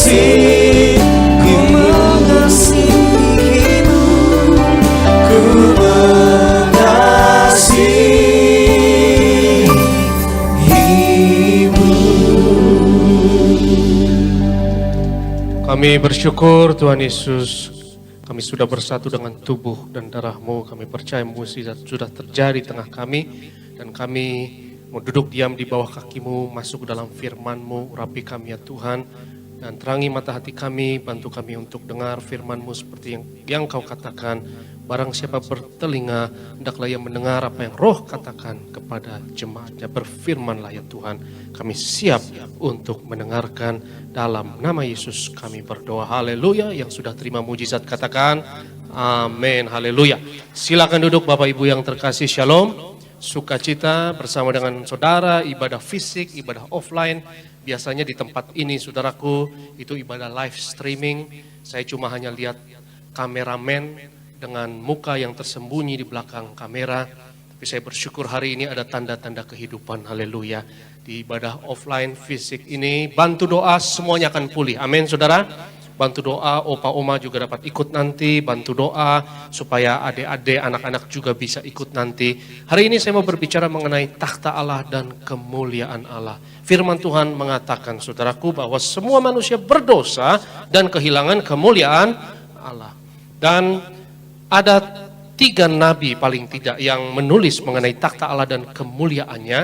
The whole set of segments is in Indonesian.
mengasihi, ku mengasihimu, ku mengasihimu. Kami bersyukur Tuhan Yesus, kami sudah bersatu dengan tubuh dan darah-Mu. Kami percaya mukjizat sudah terjadi di tengah kami, dan kami mau duduk diam di bawah kaki-Mu, masuk dalam firman-Mu. Urapi kami ya Tuhan, dan terangi mata hati kami, bantu kami untuk dengar firman-Mu seperti yang Kau katakan. Barang siapa bertelinga, hendaklah ia mendengar apa yang Roh katakan kepada jemaatnya. Berfirmanlah ya Tuhan, kami siap untuk mendengarkan. Dalam nama Yesus kami berdoa, haleluya. Yang sudah terima mujizat katakan amin, haleluya. Silakan duduk Bapak Ibu yang terkasih, shalom. Sukacita bersama dengan saudara, ibadah fisik, ibadah offline. Biasanya di tempat ini saudaraku, itu ibadah live streaming. Saya cuma hanya lihat kameramen dengan muka yang tersembunyi di belakang kamera. Tapi saya bersyukur hari ini ada tanda-tanda kehidupan, haleluya. Di ibadah offline fisik ini, bantu doa semuanya akan pulih, amin saudara. Bantu doa, opa oma juga dapat ikut nanti, bantu doa supaya adik-adik, anak-anak juga bisa ikut nanti. Hari ini saya mau berbicara mengenai takhta Allah dan kemuliaan Allah. Firman Tuhan mengatakan saudaraku bahwa semua manusia berdosa dan kehilangan kemuliaan Allah. Dan ada 3 nabi paling tidak yang menulis mengenai takhta Allah dan kemuliaannya,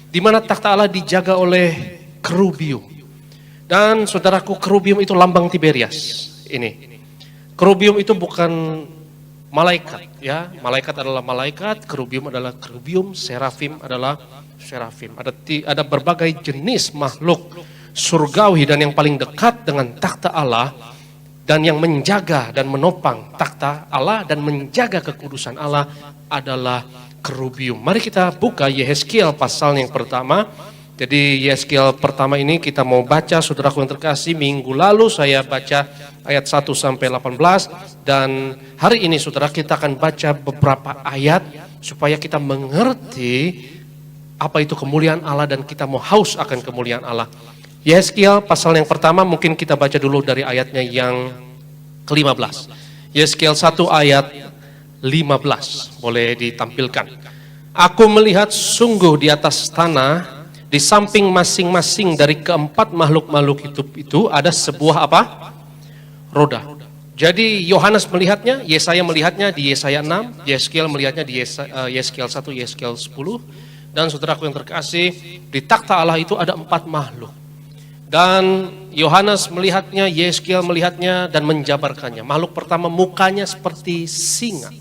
di mana takhta Allah dijaga oleh kerubium. Dan saudaraku, kerubium itu lambang Tiberias. Ini kerubium itu bukan malaikat, ya. Malaikat adalah malaikat, kerubium adalah kerubium, serafim adalah serafim. Ada berbagai jenis makhluk surgawi, dan yang paling dekat dengan takhta Allah dan yang menjaga dan menopang takhta Allah dan menjaga kekudusan Allah adalah kerubium. Mari kita buka Yehezkiel pasal yang pertama. Jadi Yehezkiel pertama ini kita mau baca, saudaraku yang terkasih. Minggu lalu saya baca ayat 1 sampai 18, dan hari ini saudara kita akan baca beberapa ayat supaya kita mengerti apa itu kemuliaan Allah dan kita mau haus akan kemuliaan Allah. Yehezkiel pasal yang pertama, mungkin kita baca dulu dari ayatnya yang ke-15. Yehezkiel 1 ayat 15, boleh ditampilkan. Aku melihat sungguh di atas tanah, di samping masing-masing dari keempat makhluk-makhluk hidup itu ada sebuah apa? Roda. Jadi Yohanes melihatnya, Yesaya melihatnya di Yesaya 6, Yehezkiel melihatnya di Yehezkiel 1, Yehezkiel 10. Dan saudaraku yang terkasih, di takhta Allah itu ada 4 makhluk. Dan Yohanes melihatnya, Yehezkiel melihatnya dan menjabarkannya. Makhluk pertama mukanya seperti singa.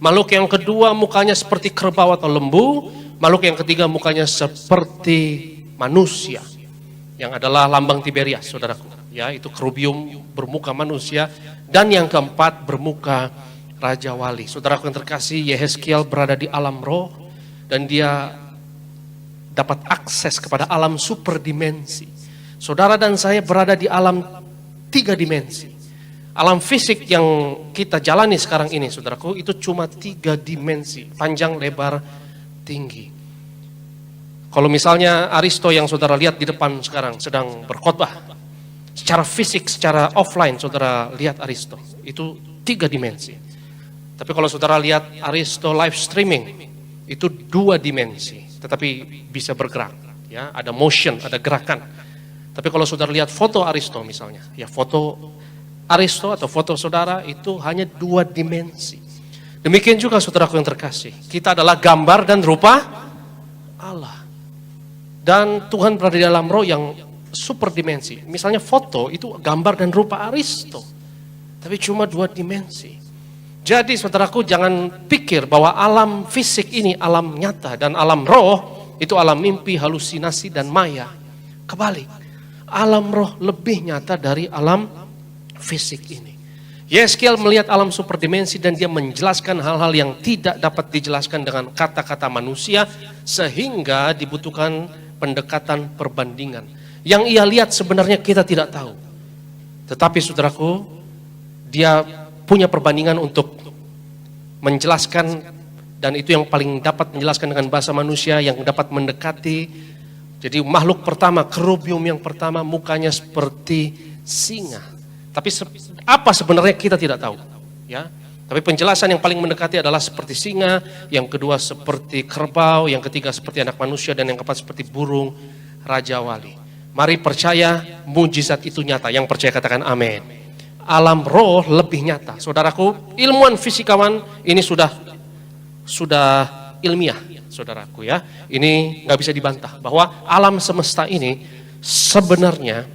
Makhluk yang kedua mukanya seperti kerbau atau lembu. Makhluk yang ketiga mukanya seperti manusia, yang adalah lambang Tiberias, saudaraku. Ya, itu kerubium bermuka manusia. Dan yang keempat bermuka Raja Wali. Saudaraku yang terkasih, Yehezkiel berada di alam roh dan dia dapat akses kepada alam superdimensi. Saudara dan saya berada di alam 3 dimensi. Alam fisik yang kita jalani sekarang ini, saudaraku, itu cuma 3 dimensi, panjang, lebar, tinggi. Kalau misalnya Aristo yang saudara lihat di depan sekarang sedang berkhotbah, secara fisik, secara offline saudara lihat Aristo, itu 3 dimensi. Tapi kalau saudara lihat Aristo live streaming, itu 2 dimensi, tetapi bisa bergerak, ya, ada motion, ada gerakan. Tapi kalau saudara lihat foto Aristo misalnya, ya foto Aristo atau foto saudara itu hanya 2 dimensi. Demikian juga saudaraku yang terkasih, kita adalah gambar dan rupa Allah. Dan Tuhan berada di dalam roh yang super dimensi. Misalnya foto itu gambar dan rupa Aristo, tapi cuma 2 dimensi. Jadi saudaraku jangan pikir bahwa alam fisik ini alam nyata dan alam roh itu alam mimpi, halusinasi dan maya. Kebalik, alam roh lebih nyata dari alam fisik ini. Yehezkiel melihat alam superdimensi dan dia menjelaskan hal-hal yang tidak dapat dijelaskan dengan kata-kata manusia, sehingga dibutuhkan pendekatan perbandingan. Yang ia lihat sebenarnya kita tidak tahu. Tetapi saudaraku, dia punya perbandingan untuk menjelaskan, dan itu yang paling dapat menjelaskan dengan bahasa manusia yang dapat mendekati. Jadi makhluk pertama, kerubium yang pertama mukanya seperti singa. Tapi apa sebenarnya kita tidak tahu. Ya. Tapi penjelasan yang paling mendekati adalah seperti singa, yang kedua seperti kerbau, yang ketiga seperti anak manusia, dan yang keempat seperti burung Raja Wali. Mari percaya mujizat itu nyata. Yang percaya katakan amin. Alam roh lebih nyata. Saudaraku, ilmuwan fisikawan ini sudah ilmiah, saudaraku ya. Ini nggak bisa dibantah bahwa alam semesta ini sebenarnya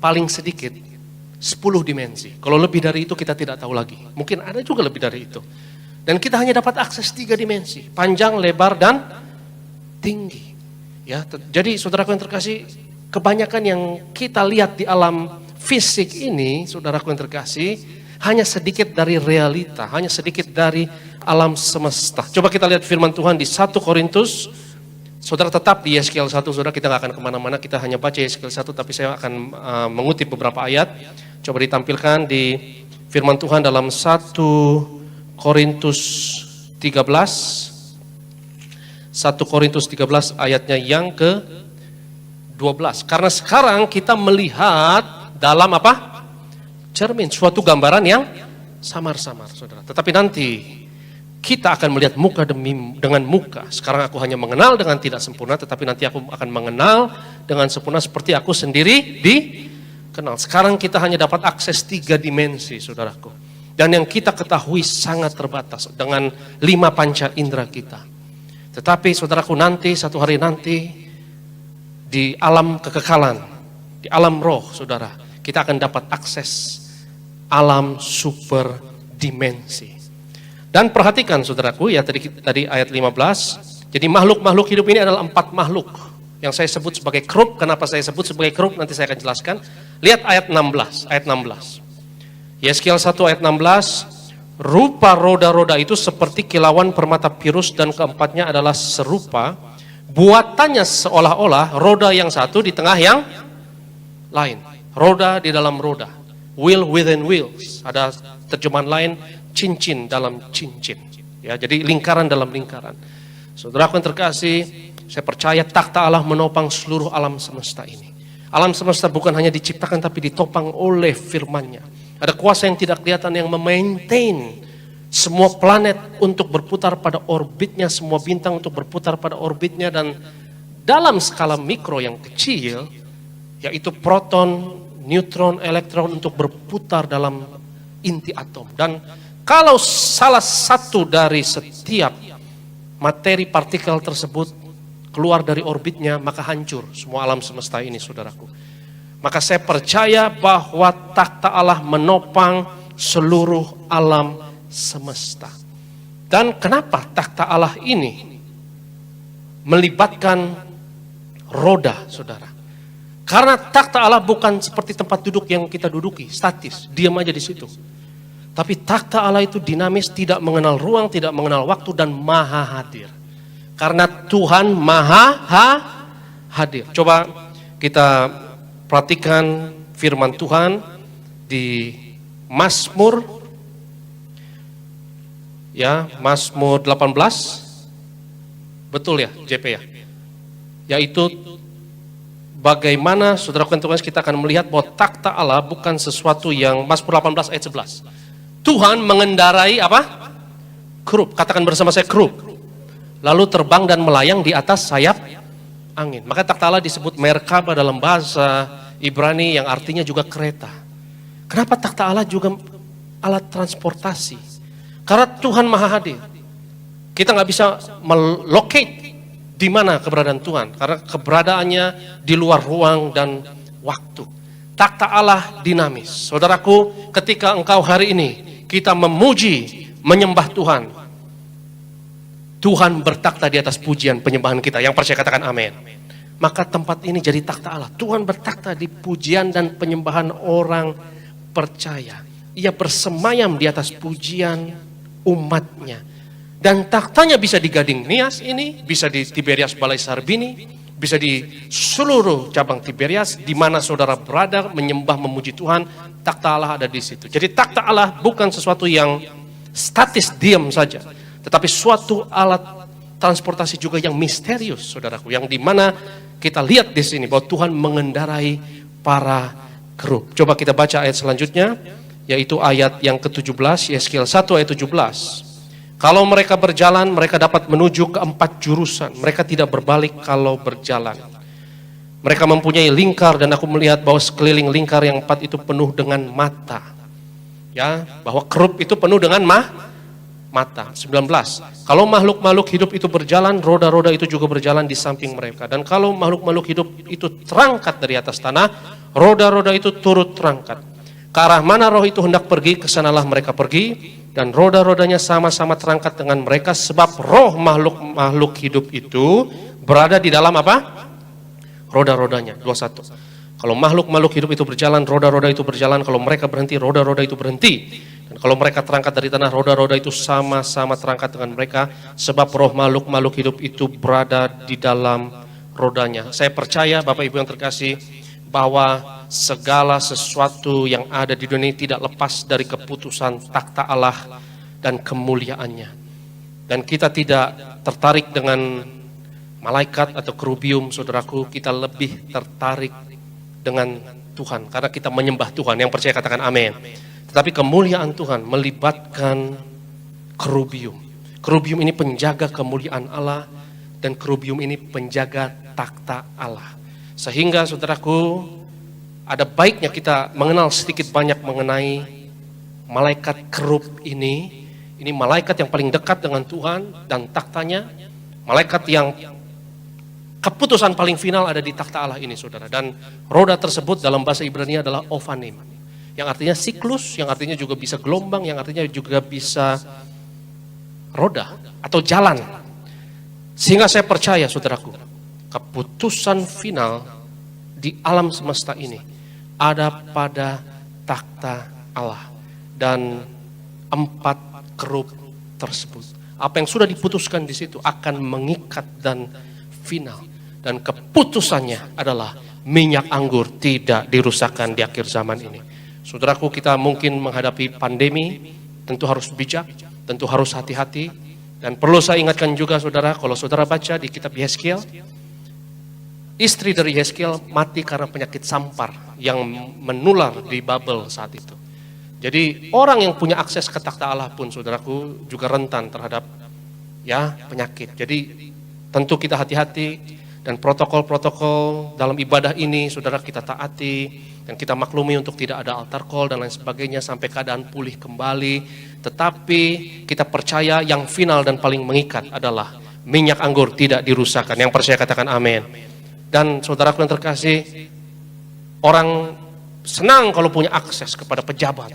paling sedikit 10 dimensi. Kalau lebih dari itu kita tidak tahu lagi. Mungkin ada juga lebih dari itu. Dan kita hanya dapat akses 3 dimensi. Panjang, lebar, dan tinggi. Ya, jadi saudaraku yang terkasih, kebanyakan yang kita lihat di alam fisik ini, saudaraku yang terkasih, hanya sedikit dari realita. Hanya sedikit dari alam semesta. Coba kita lihat firman Tuhan di 1 Korintus. Saudara tetap di Yeskiel 1, saudara, kita gak akan kemana-mana, kita hanya baca Yeskiel 1, tapi saya akan mengutip beberapa ayat. Coba ditampilkan di firman Tuhan dalam 1 Korintus 13. 1 Korintus 13 ayatnya yang ke-12. Karena sekarang kita melihat dalam apa? Cermin, suatu gambaran yang samar-samar, saudara. Tetapi nanti kita akan melihat muka dengan muka. Sekarang aku hanya mengenal dengan tidak sempurna, tetapi nanti aku akan mengenal dengan sempurna seperti aku sendiri dikenal. Sekarang kita hanya dapat akses 3 dimensi, saudaraku. Dan yang kita ketahui sangat terbatas dengan 5 panca indera kita. Tetapi saudaraku, nanti, satu hari nanti, di alam kekekalan, di alam roh, saudara, kita akan dapat akses alam super dimensi. Dan perhatikan saudaraku, ya tadi ayat 15. Jadi makhluk-makhluk hidup ini adalah 4 makhluk yang saya sebut sebagai krup. Kenapa saya sebut sebagai krup? Nanti saya akan jelaskan. Lihat ayat 16. Yeskiel 1 ayat 16. Rupa roda-roda itu seperti kilauan permata pirus, dan keempatnya adalah serupa. Buatannya seolah-olah roda yang satu di tengah yang lain. Roda di dalam roda. Wheel within wheels. Ada terjemahan lain, cincin dalam cincin. Ya, jadi lingkaran dalam lingkaran. Saudaraku yang terkasih, saya percaya takhta Allah menopang seluruh alam semesta ini. Alam semesta bukan hanya diciptakan tapi ditopang oleh firman-Nya. Ada kuasa yang tidak kelihatan yang memaintain semua planet untuk berputar pada orbitnya, semua bintang untuk berputar pada orbitnya, dan dalam skala mikro yang kecil, yaitu proton, neutron, elektron untuk berputar dalam inti atom. Dan kalau salah satu dari setiap materi partikel tersebut keluar dari orbitnya, maka hancur semua alam semesta ini, saudaraku. Maka saya percaya bahwa takhta Allah menopang seluruh alam semesta. Dan kenapa takhta Allah ini melibatkan roda, saudara? Karena takhta Allah bukan seperti tempat duduk yang kita duduki, statis, diam aja di situ. Tapi takhta Allah itu dinamis, tidak mengenal ruang, tidak mengenal waktu, dan maha hadir. Karena Tuhan maha hadir. Coba kita perhatikan firman Tuhan di Mazmur, ya, Mazmur 18. Betul ya, JP ya? Yaitu bagaimana, saudara Tuhan, kita akan melihat bahwa takhta Allah bukan sesuatu yang, Mazmur 18 ayat 11. Tuhan mengendarai apa? Krup. Katakan bersama saya, krup. Lalu terbang dan melayang di atas sayap angin. Maka takhta Allah disebut Merkabah dalam bahasa Ibrani, yang artinya juga kereta. Kenapa takhta Allah juga alat transportasi? Karena Tuhan maha hadir. Kita nggak bisa melocate di mana keberadaan Tuhan, karena keberadaannya di luar ruang dan waktu. Takhta Allah dinamis. Saudaraku, ketika engkau hari ini kita memuji, menyembah Tuhan, Tuhan bertakhta di atas pujian penyembahan kita. Yang percaya katakan amin. Maka tempat ini jadi takhta Allah. Tuhan bertakhta di pujian dan penyembahan orang percaya. Ia bersemayam di atas pujian umatnya. Dan takhtanya bisa di Gading Nias ini, bisa di Tiberias Balai Sarbini, bisa di seluruh cabang Tiberias, di mana saudara berada menyembah memuji Tuhan, takhta Allah ada di situ. Jadi takhta Allah bukan sesuatu yang statis diam saja, tetapi suatu alat transportasi juga yang misterius, saudaraku, yang di mana kita lihat di sini bahwa Tuhan mengendarai para kerup. Coba kita baca ayat selanjutnya, yaitu ayat yang ke-17, Yeskiel 1 ayat 17. Kalau mereka berjalan, mereka dapat menuju ke 4 jurusan. Mereka tidak berbalik kalau berjalan. Mereka mempunyai lingkar, dan aku melihat bahwa sekeliling lingkar yang 4 itu penuh dengan mata. Ya, bahwa kerup itu penuh dengan mata. 19. Kalau makhluk-makhluk hidup itu berjalan, roda-roda itu juga berjalan di samping mereka. Dan kalau makhluk-makhluk hidup itu terangkat dari atas tanah, roda-roda itu turut terangkat. Ke arah mana roh itu hendak pergi, kesanalah mereka pergi. Dan roda-rodanya sama-sama terangkat dengan mereka, sebab roh makhluk-makhluk hidup itu berada di dalam apa? Roda-rodanya. 21. Kalau makhluk-makhluk hidup itu berjalan, roda-roda itu berjalan. Kalau mereka berhenti, roda-roda itu berhenti. Dan kalau mereka terangkat dari tanah, roda-roda itu sama-sama terangkat dengan mereka, sebab roh makhluk-makhluk hidup itu berada di dalam rodanya. Saya percaya Bapak Ibu yang terkasih, bahwa segala sesuatu yang ada di dunia ini tidak lepas dari keputusan takhta Allah dan kemuliaannya. Dan kita tidak tertarik dengan malaikat atau kerubium, saudaraku. Kita lebih tertarik dengan Tuhan, karena kita menyembah Tuhan. Yang percaya katakan amin. Tetapi kemuliaan Tuhan melibatkan kerubium. Kerubium ini penjaga kemuliaan Allah, dan kerubium ini penjaga takhta Allah. Sehingga saudaraku, ada baiknya kita mengenal sedikit banyak mengenai malaikat kerup ini. Ini malaikat yang paling dekat dengan Tuhan dan takhtanya. Malaikat yang keputusan paling final ada di takhta Allah ini, saudara. Dan roda tersebut dalam bahasa Ibrani adalah ofanim, yang artinya siklus, yang artinya juga bisa gelombang, yang artinya juga bisa roda atau jalan. Sehingga saya percaya, saudaraku, keputusan final di alam semesta ini ada pada takhta Allah. Dan 4 kerup tersebut, apa yang sudah diputuskan di situ akan mengikat dan final. Dan keputusannya adalah minyak anggur tidak dirusakkan di akhir zaman ini. Saudaraku, kita mungkin menghadapi pandemi, tentu harus bijak, tentu harus hati-hati. Dan perlu saya ingatkan juga, saudara, kalau saudara baca di kitab Yeskiel, istri dari Yeskiel mati karena penyakit sampar yang menular di Babel saat itu. Jadi orang yang punya akses ke takhta Allah pun, saudaraku, juga rentan terhadap penyakit. Jadi tentu kita hati-hati, dan protokol-protokol dalam ibadah ini, saudara, kita taati, dan kita maklumi untuk tidak ada altar call dan lain sebagainya sampai keadaan pulih kembali. Tetapi kita percaya yang final dan paling mengikat adalah minyak anggur tidak dirusakkan. Yang percaya katakan amin. Dan saudaraku yang terkasih, orang senang kalau punya akses kepada pejabat.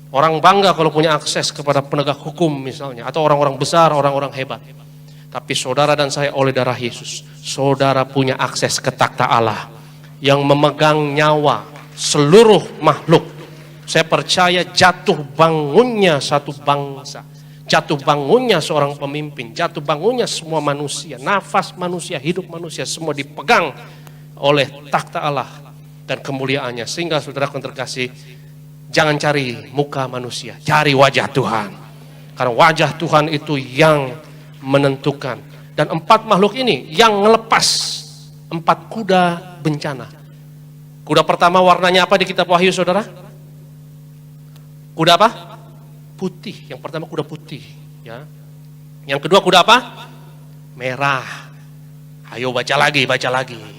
Orang bangga kalau punya akses kepada penegak hukum misalnya, atau orang-orang besar, orang-orang hebat. Tapi saudara dan saya oleh darah Yesus, saudara punya akses ke takhta Allah yang memegang nyawa seluruh makhluk. Saya percaya jatuh bangunnya satu bangsa, jatuh bangunnya seorang pemimpin, jatuh bangunnya semua manusia, nafas manusia, hidup manusia, semua dipegang oleh takhta Allah dan kemuliaannya. Sehingga saudaraku yang terkasih, jangan cari muka manusia, cari wajah Tuhan. Karena wajah Tuhan itu yang menentukan. Dan 4 makhluk ini yang ngelepas 4 kuda bencana. Kuda pertama warnanya apa di kitab Wahyu, saudara? Kuda apa? Putih. Yang pertama kuda putih, ya. Yang kedua kuda apa? Merah. Ayo baca lagi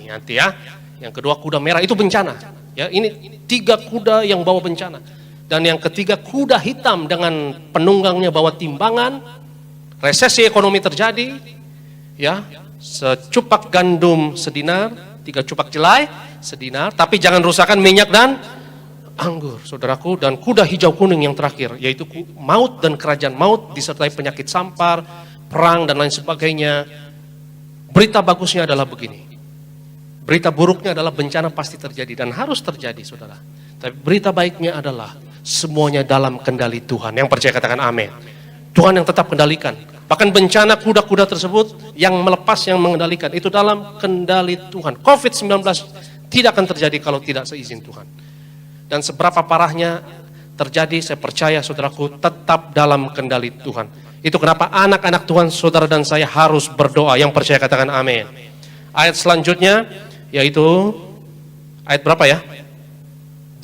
nanti ya. Yang kedua kuda merah, itu bencana. Ya, ini 3 kuda yang bawa bencana. Dan yang ketiga kuda hitam dengan penunggangnya bawa timbangan. Resesi ekonomi terjadi, ya. Secupak gandum sedinar, 3 cupak jelai sedinar. Tapi jangan rusakkan minyak dan anggur, saudaraku. Dan kuda hijau kuning yang terakhir, yaitu maut dan kerajaan maut disertai penyakit sampar, perang dan lain sebagainya. Berita bagusnya adalah begini. Berita buruknya adalah bencana pasti terjadi dan harus terjadi, saudara. Tapi berita baiknya adalah semuanya dalam kendali Tuhan. Yang percaya katakan amin. Tuhan yang tetap kendalikan. Bahkan bencana kuda-kuda tersebut yang melepas, yang mengendalikan, itu dalam kendali Tuhan. COVID-19 tidak akan terjadi kalau tidak seizin Tuhan. Dan seberapa parahnya terjadi, saya percaya saudaraku tetap dalam kendali Tuhan. Itu kenapa anak-anak Tuhan, saudara dan saya harus berdoa. Yang percaya katakan amin. Ayat selanjutnya yaitu ayat berapa ya?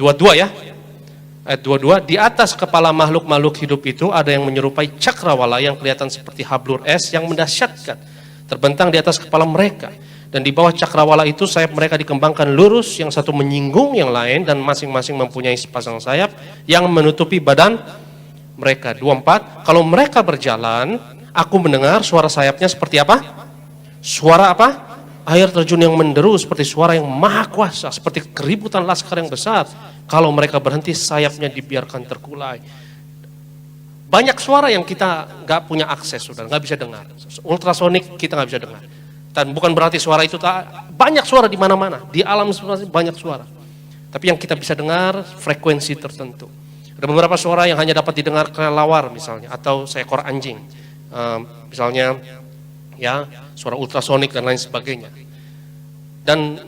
22 ya. Ayat 22, di atas kepala makhluk-makhluk hidup itu ada yang menyerupai cakrawala yang kelihatan seperti hablur es yang mendahsyatkan, terbentang di atas kepala mereka. Dan di bawah cakrawala itu sayap mereka dikembangkan lurus, yang satu menyinggung yang lain, dan masing-masing mempunyai sepasang sayap yang menutupi badan mereka. 24, kalau mereka berjalan, aku mendengar suara sayapnya seperti apa? Suara apa? Air terjun yang menderu, seperti suara yang maha kuasa, seperti keributan laskar yang besar. Kalau mereka berhenti, sayapnya dibiarkan terkulai. Banyak suara yang kita nggak punya akses, saudara, nggak bisa dengar. Ultrasonik kita nggak bisa dengar. Dan bukan berarti suara itu banyak suara di mana-mana, di alam sebenarnya banyak suara. Tapi yang kita bisa dengar frekuensi tertentu. Ada beberapa suara yang hanya dapat didengar kelelawar misalnya, atau seekor anjing, misalnya, ya, suara ultrasonik dan lain sebagainya. Dan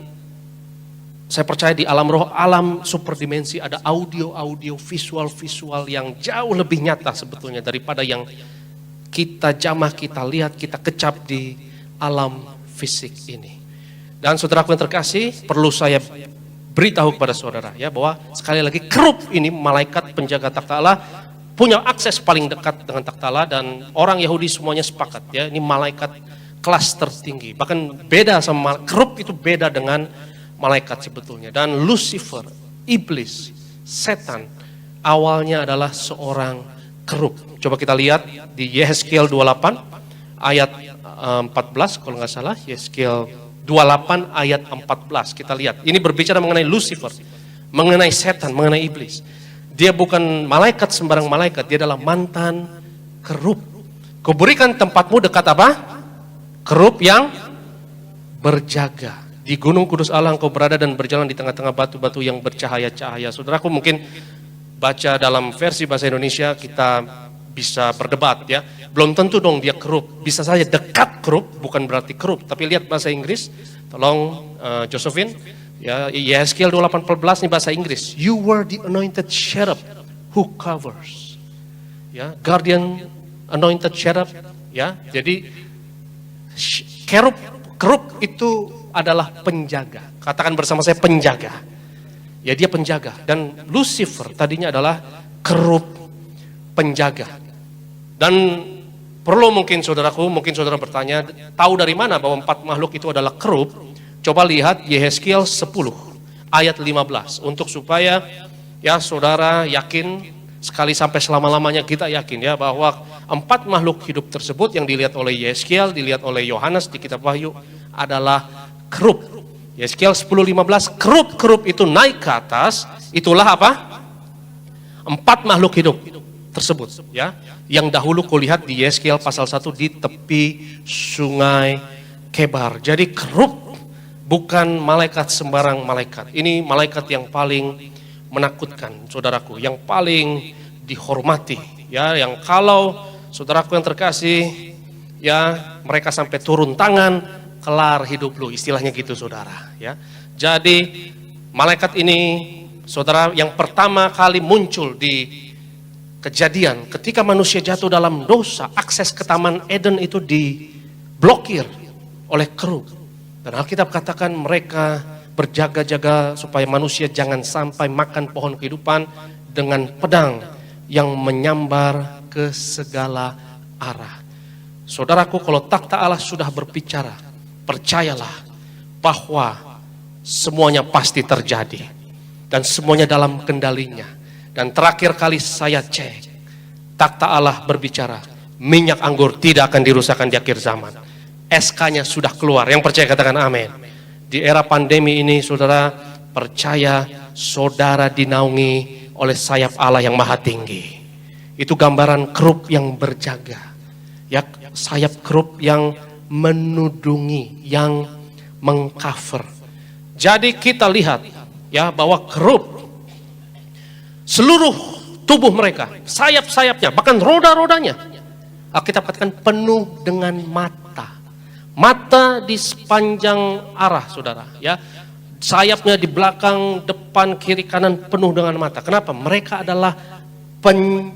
saya percaya di alam roh, alam superdimensi ada audio-audio, visual-visual yang jauh lebih nyata sebetulnya daripada yang kita jamah, kita lihat, kita kecap di alam fisik ini. Dan saudaraku yang terkasih, perlu saya beritahu kepada saudara ya, bahwa sekali lagi kerub ini, malaikat penjaga takhta Allah, punya akses paling dekat dengan takhta Allah, dan orang Yahudi semuanya sepakat ya, ini malaikat kelas tertinggi. Bahkan beda sama kerub, itu beda dengan malaikat sebetulnya. Dan Lucifer, iblis, setan, awalnya adalah seorang kerub. Coba kita lihat di Yehezkiel 28 ayat 14 kalau nggak salah, Yehezkiel 28 ayat 14. Kita lihat, ini berbicara mengenai Lucifer, mengenai setan, mengenai iblis. Dia bukan malaikat sembarang malaikat, dia adalah mantan kerub. Kuberikan tempatmu dekat apa? Kerub yang berjaga. Di gunung kudus Allah engkau berada dan berjalan di tengah-tengah batu-batu yang bercahaya-cahaya. Saudaraku mungkin baca dalam versi bahasa Indonesia, kita bisa berdebat ya. Belum tentu dong dia kerub, bisa saja dekat kerub, bukan berarti kerub. Tapi lihat bahasa Inggris, tolong Josephine, ya, Yehezkiel 28:14 ini bahasa Inggris. You were the anointed cherub who covers. Ya, guardian anointed cherub, ya. Jadi kerub itu adalah penjaga. Katakan bersama saya, penjaga. Ya, dia penjaga. Dan Lucifer tadinya adalah kerub penjaga. Dan perlu mungkin saudaraku, mungkin saudara bertanya, tahu dari mana bahwa 4 makhluk itu adalah kerub? Coba lihat Yehezkiel 10 ayat 15. Untuk supaya ya saudara yakin, sekali sampai selama-lamanya kita yakin ya, bahwa 4 makhluk hidup tersebut yang dilihat oleh Yehezkiel, dilihat oleh Yohanes di kitab Wahyu adalah kerub. Yehezkiel 10:15, kerub-kerub itu naik ke atas, itulah apa? 4 makhluk hidup tersebut ya, yang dahulu kulihat di Yehezkiel pasal 1 di tepi sungai Kebar. Jadi kerub bukan malaikat sembarang malaikat. Ini malaikat yang paling menakutkan, saudaraku, yang paling dihormati ya, yang kalau saudaraku yang terkasih ya, mereka sampai turun tangan, kelar hidup lu, istilahnya gitu saudara ya. Jadi malaikat ini saudara yang pertama kali muncul di Kejadian, ketika manusia jatuh dalam dosa, akses ke Taman Eden itu diblokir oleh kerub. Dan Alkitab katakan mereka berjaga-jaga supaya manusia jangan sampai makan pohon kehidupan dengan pedang yang menyambar ke segala arah. Saudaraku, kalau takhta Allah sudah berbicara, percayalah bahwa semuanya pasti terjadi dan semuanya dalam kendalinya. Dan terakhir kali saya cek, takhta Allah berbicara, minyak anggur tidak akan dirusakkan di akhir zaman. SK-nya sudah keluar. Yang percaya katakan amin. Di era pandemi ini saudara, percaya saudara dinaungi oleh sayap Allah yang maha tinggi. Itu gambaran kerub yang berjaga. Ya, sayap kerub yang menudungi, yang mengcover. Jadi kita lihat ya, bahwa kerub seluruh tubuh mereka, sayap-sayapnya, bahkan roda-rodanya, Alkitab katakan penuh dengan mata. Mata di sepanjang arah, saudara. Ya, sayapnya di belakang, depan, kiri, kanan penuh dengan mata. Kenapa? Mereka adalah penjaga.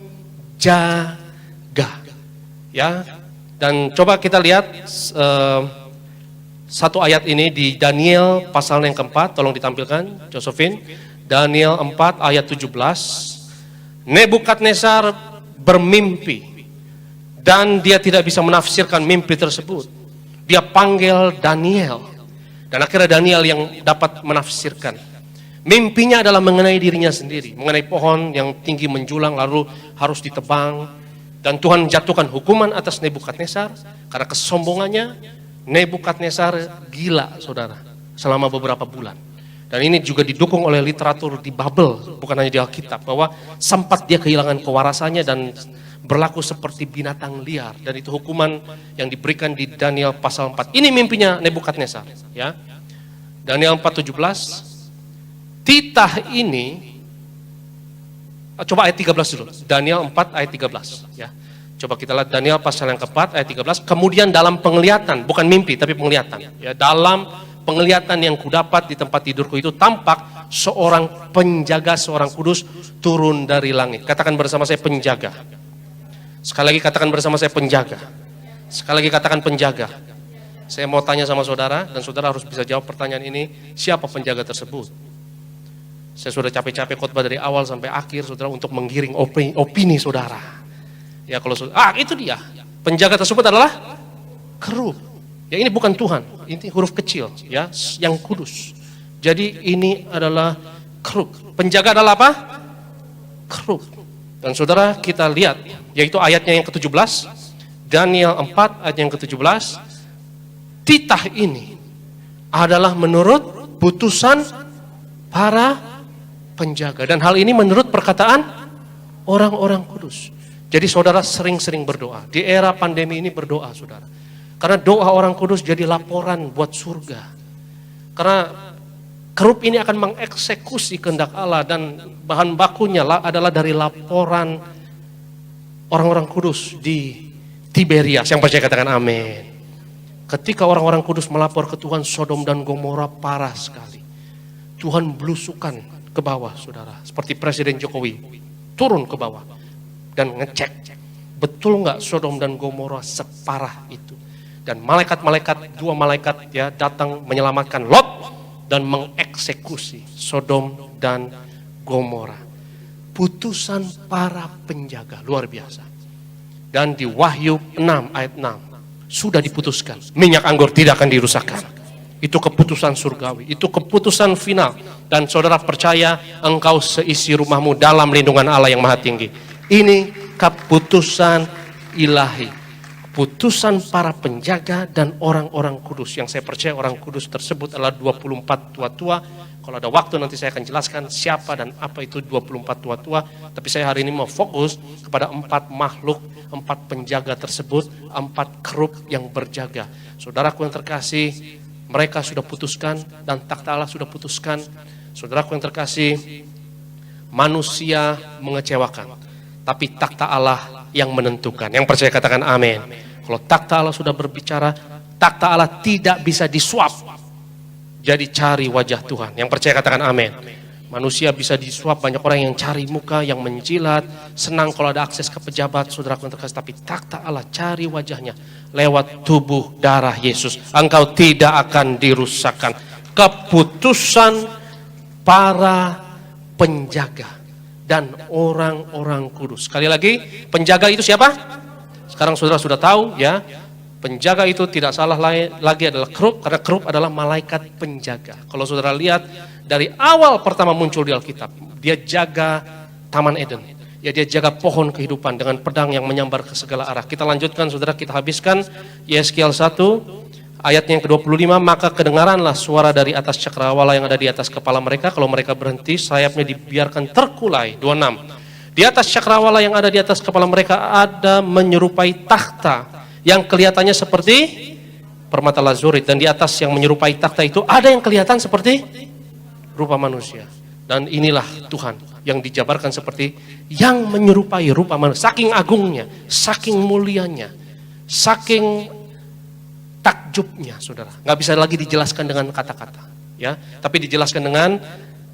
Ya, dan coba kita lihat satu ayat ini di Daniel pasal yang keempat, tolong ditampilkan, Josephine. Daniel 4 ayat 17. Nebukadnezar bermimpi dan dia tidak bisa menafsirkan mimpi tersebut. Dia panggil Daniel dan akhirnya Daniel yang dapat menafsirkan. Mimpinya adalah mengenai dirinya sendiri, mengenai pohon yang tinggi menjulang lalu harus ditebang. Dan Tuhan jatuhkan hukuman atas Nebukadnezar karena kesombongannya. Nebukadnezar gila, saudara, selama beberapa bulan. Dan ini juga didukung oleh literatur di Babel, bukan hanya di Alkitab, bahwa sempat dia kehilangan kewarasannya dan berlaku seperti binatang liar. Dan itu hukuman yang diberikan di Daniel pasal 4. Ini mimpinya Nebukadnezar, ya. Daniel 4:17. Titah ini, coba ayat 13 dulu. Daniel 4 ayat 13, ya. Coba kita lihat Daniel pasal yang keempat ayat 13. Kemudian dalam penglihatan, bukan mimpi tapi penglihatan, ya, dalam penglihatan yang kudapat di tempat tidurku itu tampak seorang penjaga, seorang kudus turun dari langit. Katakan bersama saya penjaga. Sekali lagi katakan bersama saya penjaga. Sekali lagi katakan penjaga. Saya mau tanya sama saudara dan saudara harus bisa jawab pertanyaan ini. Siapa penjaga tersebut? Saya sudah capek-capek khotbah dari awal sampai akhir, saudara, untuk menggiring opini saudara. Ya kalau itu dia. Penjaga tersebut adalah kerub. Ya ini bukan Tuhan, ini huruf kecil, ya, yang kudus. Jadi ini adalah kerub. Penjaga adalah apa? Kerub. Dan saudara kita lihat, yaitu ayatnya yang ke-17, Daniel 4 ayat yang ke-17. Titah ini adalah menurut putusan para penjaga. Dan hal ini menurut perkataan orang-orang kudus. Jadi saudara sering-sering berdoa. Di era pandemi ini berdoa, saudara. Karena doa orang kudus jadi laporan buat surga. Karena kerub ini akan mengeksekusi kehendak Allah dan bahan bakunya adalah dari laporan orang-orang kudus di Tiberias. Yang percaya katakan amin. Ketika orang-orang kudus melapor ke Tuhan, Sodom dan Gomora parah sekali. Tuhan belusukan ke bawah, saudara. Seperti Presiden Jokowi turun ke bawah dan ngecek, betul nggak Sodom dan Gomora separah itu. Dan malaikat-malaikat, 2 malaikat, ya, datang menyelamatkan Lot dan mengeksekusi Sodom dan Gomora. Putusan para penjaga, luar biasa. Dan di Wahyu 6 ayat 6, sudah diputuskan, minyak anggur tidak akan dirusakkan. Itu keputusan surgawi, itu keputusan final. Dan saudara percaya engkau seisi rumahmu dalam lindungan Allah yang maha tinggi. Ini keputusan ilahi. Putusan para penjaga dan orang-orang kudus. Yang saya percaya orang kudus tersebut adalah 24 tua-tua. Kalau ada waktu nanti saya akan jelaskan siapa dan apa itu 24 tua-tua. Tapi saya hari ini mau fokus kepada 4 makhluk, 4 penjaga tersebut, 4 kerub yang berjaga. Saudaraku yang terkasih, mereka sudah putuskan dan takhta Allah sudah putuskan. Saudaraku yang terkasih, manusia mengecewakan. Tapi takhta Allah yang menentukan. Yang percaya katakan amin. Kalau takhta Allah sudah berbicara, takhta Allah tidak bisa disuap. Jadi cari wajah Tuhan. Yang percaya katakan amin. Manusia bisa disuap, banyak orang yang cari muka, yang menjilat, senang kalau ada akses ke pejabat, saudaraku yang terkasih. Tapi takhta Allah cari wajahnya lewat tubuh darah Yesus. Engkau tidak akan dirusakkan. Keputusan para penjaga dan orang-orang kudus. Sekali lagi, penjaga itu siapa? Sekarang saudara sudah tahu, ya. Penjaga itu tidak salah lagi adalah kerub, karena kerub adalah malaikat penjaga. Kalau saudara lihat dari awal pertama muncul di Alkitab, dia jaga Taman Eden. Ya, dia jaga pohon kehidupan dengan pedang yang menyambar ke segala arah. Kita lanjutkan, saudara, kita habiskan Yeskiel 1 ayat yang ke-25. Maka kedengaranlah suara dari atas cakrawala yang ada di atas kepala mereka. Kalau mereka berhenti, sayapnya dibiarkan terkulai. 26. Di atas cakrawala yang ada di atas kepala mereka ada menyerupai takhta yang kelihatannya seperti permata lazurit. Dan di atas yang menyerupai takhta itu ada yang kelihatan seperti rupa manusia. Dan inilah Tuhan yang dijabarkan seperti yang menyerupai rupa manusia. Saking agungnya, saking mulianya, saking takjubnya, saudara. Nggak bisa lagi dijelaskan dengan kata-kata, ya. Tapi dijelaskan dengan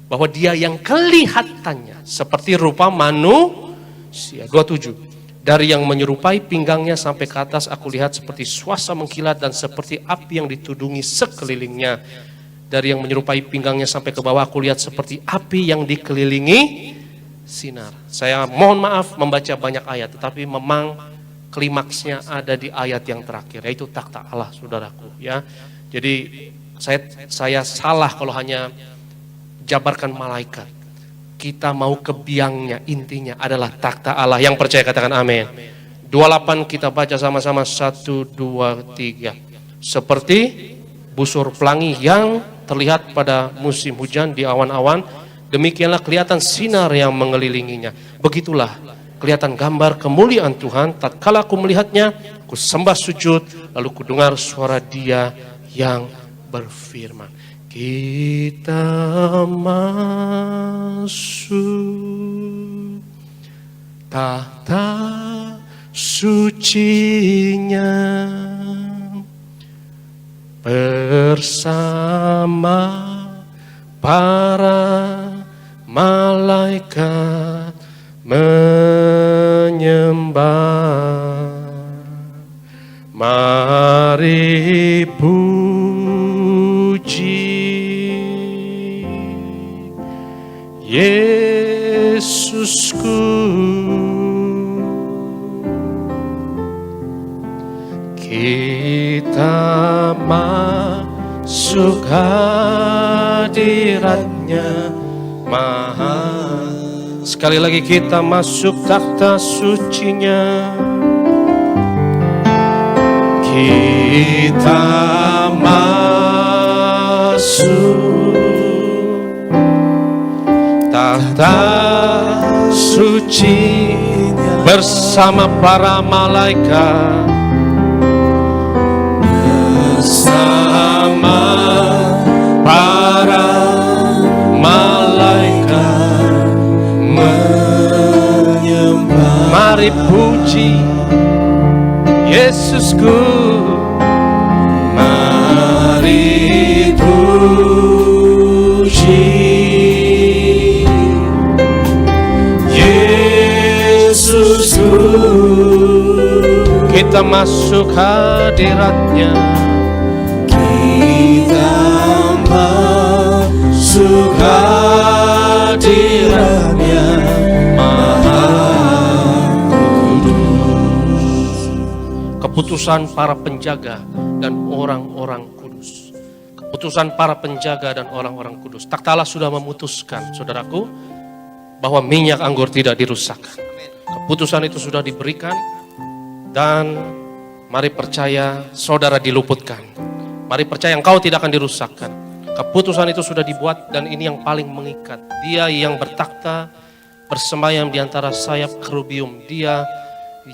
bahwa dia yang kelihatannya seperti rupa manusia. 27. Dari yang menyerupai pinggangnya sampai ke atas aku lihat seperti swasa mengkilat dan seperti api yang ditudungi sekelilingnya. dari yang menyerupai pinggangnya sampai ke bawah aku lihat seperti api yang dikelilingi sinar. Saya mohon maaf membaca banyak ayat, tetapi memang klimaksnya ada di ayat yang terakhir, yaitu takhta Allah, saudaraku. Ya, jadi saya salah kalau hanya jabarkan malaikat. Kita mau ke biangnya, intinya adalah takhta Allah. Yang percaya katakan amin. 28 kita baca sama-sama, 1, 2, 3. Seperti busur pelangi yang terlihat pada musim hujan di awan-awan, demikianlah kelihatan sinar yang mengelilinginya. Begitulah kelihatan gambar kemuliaan Tuhan. Tatkala aku melihatnya, aku sembah sujud, lalu ku dengar suara Dia yang berfirman, kita masuk tahta sucinya bersama para malaikat menyembah. Mari puji Yesusku, kita masuk hadiratnya maha. Sekali lagi kita masuk takhta sucinya. Kita masuk takhta suci bersama para malaikat, bersama para malaikat menyembah. Mari puji Yesusku, mari puji Yesusku, kita masuk hadiratnya, kita masuk hadiratnya maha. Keputusan para penjaga dan orang-orang kudus. Keputusan para penjaga dan orang-orang kudus. Takhta Allah sudah memutuskan, saudaraku, bahwa minyak anggur tidak dirusakkan. Keputusan itu sudah diberikan dan mari percaya saudara diluputkan. Mari percaya engkau tidak akan dirusakkan. Keputusan itu sudah dibuat dan ini yang paling mengikat. Dia yang bertakhta bersemayam di antara sayap kerubium. Dia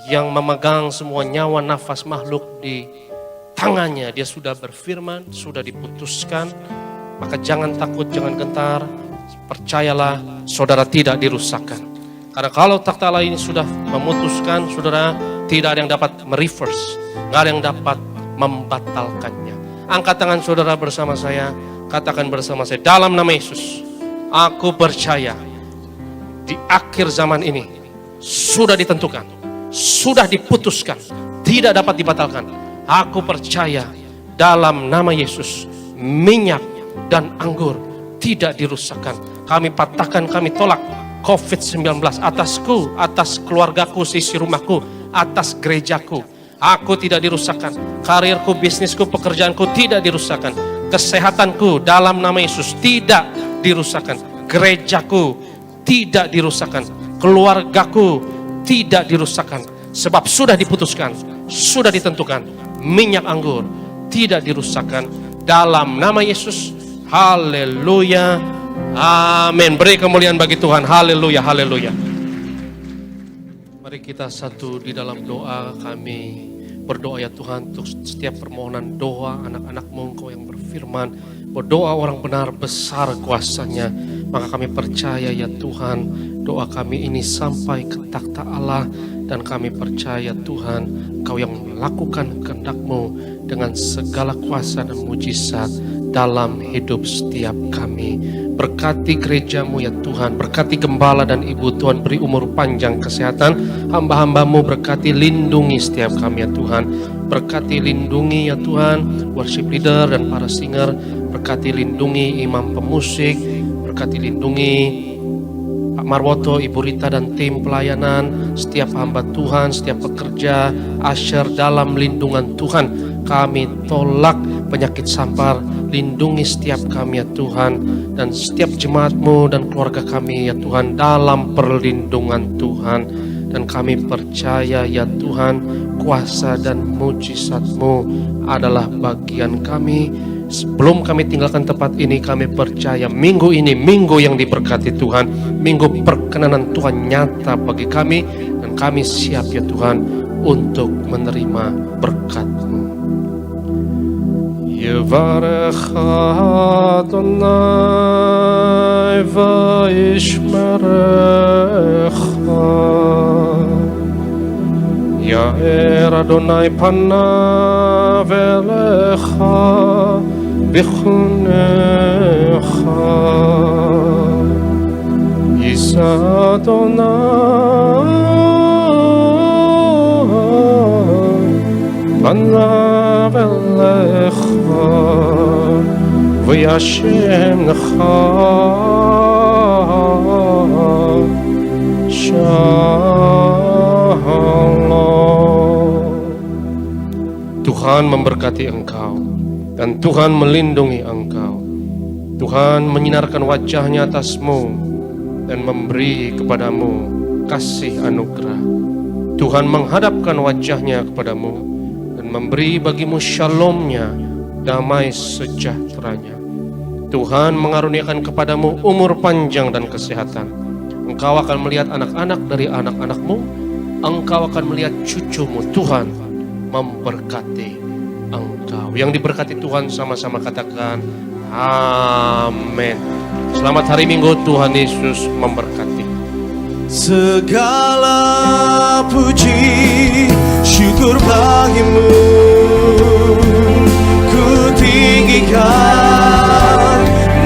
yang memegang semua nyawa nafas makhluk di tangannya. Dia sudah berfirman, sudah diputuskan. Maka jangan takut, jangan gentar. Percayalah, saudara tidak dirusakkan. Karena kalau takhta Allah ini sudah memutuskan, saudara, tidak ada yang dapat mereverse, nggak ada yang dapat membatalkannya. Angkat tangan saudara bersama saya, katakan bersama saya, dalam nama Yesus, aku percaya di akhir zaman ini sudah ditentukan, sudah diputuskan, tidak dapat dibatalkan. Aku percaya dalam nama Yesus, minyak dan anggur tidak dirusakkan. Kami patahkan, kami tolak COVID-19 atasku, atas keluargaku, sisi rumahku, atas gerejaku. Aku tidak dirusakkan. Karirku, bisnisku, pekerjaanku tidak dirusakkan. Kesehatanku dalam nama Yesus tidak dirusakkan. Gerejaku tidak dirusakkan. Keluargaku tidak dirusakkan. Sebab sudah diputuskan, sudah ditentukan. Minyak anggur tidak dirusakkan. Dalam nama Yesus. Haleluya. Amin. Beri kemuliaan bagi Tuhan. Haleluya, haleluya. Mari kita satu di dalam doa. Kami berdoa ya Tuhan untuk setiap permohonan doa anak-anak-Mu, Engkau yang berfirman, berdoa orang benar besar kuasanya. Maka kami percaya ya Tuhan, doa kami ini sampai ke takhta Allah. Dan kami percaya Tuhan, Engkau yang melakukan kehendak-Mu dengan segala kuasa dan mujizat dalam hidup setiap kami. Berkati gereja-Mu ya Tuhan, berkati gembala dan ibu Tuhan, beri umur panjang kesehatan hamba-hamba-Mu, berkati lindungi setiap kami ya Tuhan. Berkati lindungi ya Tuhan worship leader dan para singer, Berkati lindungi imam pemusik, berkati lindungi Pak Marwoto, Ibu Rita dan tim pelayanan, setiap hamba Tuhan, setiap pekerja, Asher dalam lindungan Tuhan. Kami tolak penyakit sampar, lindungi setiap kami ya Tuhan, dan setiap jemaat-Mu dan keluarga kami ya Tuhan dalam perlindungan Tuhan. Dan kami percaya ya Tuhan, kuasa dan mujizat-Mu adalah bagian kami. Sebelum kami tinggalkan tempat ini, kami percaya minggu ini minggu yang diberkati Tuhan, minggu perkenanan Tuhan nyata bagi kami, dan kami siap ya Tuhan untuk menerima berkat-Mu. Yevarech Adonai vayishmerecha, Ya'er Adonai panav elecha v'chunecha, Yisa Adonai panav elecha v'yashem lecha Tuhan memberkati engkau dan Tuhan melindungi engkau. Tuhan menyinarkan wajahnya atasmu dan memberi kepadamu kasih anugerah. Tuhan menghadapkan wajahnya kepadamu dan memberi bagimu shalomnya, damai sejahteranya. Tuhan mengaruniakan kepadamu umur panjang dan kesehatan. Engkau akan melihat anak-anak dari anak-anakmu. Engkau akan melihat cucumu. Tuhan memberkati engkau. Yang diberkati Tuhan sama-sama katakan amin. Selamat hari Minggu, Tuhan Yesus memberkati. Segala puji syukur bagimu ku tinggikan,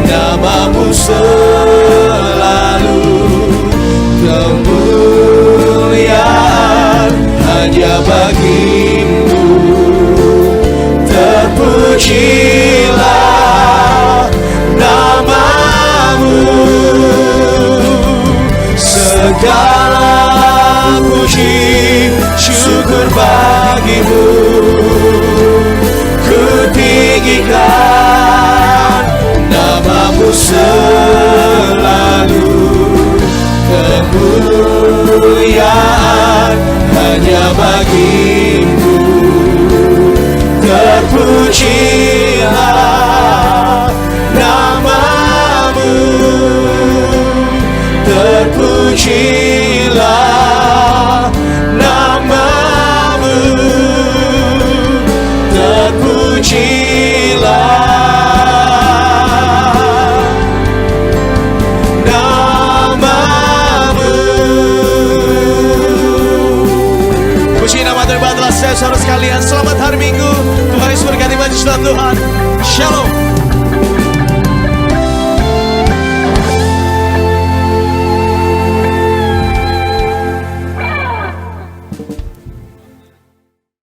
namamu selalu, kemuliaan hanya bagimu. Terpujilah namamu, segala puji syukur bagimu ku tinggikan, namamu selalu, kemuliaan hanya bagimu. Terpujilah namamu, terpujilah namamu, terpujilah namamu. Puji nama terbaiklah saudara sekalian. Selamat hari Minggu. Tuhan Yesus berkati bagi Tuhan. Shalom.